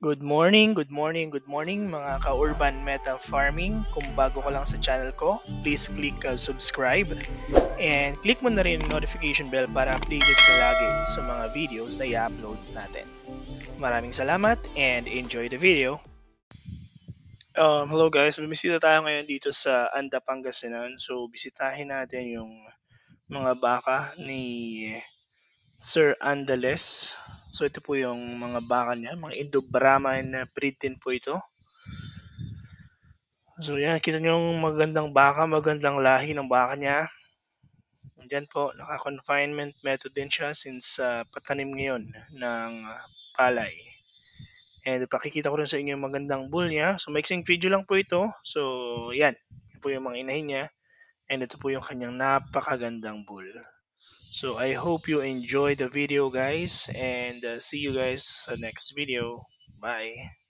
Good morning, good morning mga ka-Urban Meta Farming. Kung bago ka lang sa channel ko, please click subscribe and click mo na rin yung notification bell para updated ka lagi sa mga videos na i-upload natin. Maraming salamat and enjoy the video. Hello guys, bumisita tayo ngayon dito sa Anda, Pangasinan. So bisitahin natin yung mga baka ni Sir Andales. So ito po yung mga baka niya, mga Indo Brahman breed din po ito. So yan, kita niyo yung magandang baka, magandang lahi ng baka niya. Diyan po, naka-confinement method din siya since patanim ngayon ng palay. And pakikita ko rin sa inyo yung magandang bull niya. So mixing video lang po ito. So yan, ito po yung mga inahin niya. And ito po yung kanyang napakagandang bull. So I hope you enjoy the video guys and see you guys sa next video. Bye!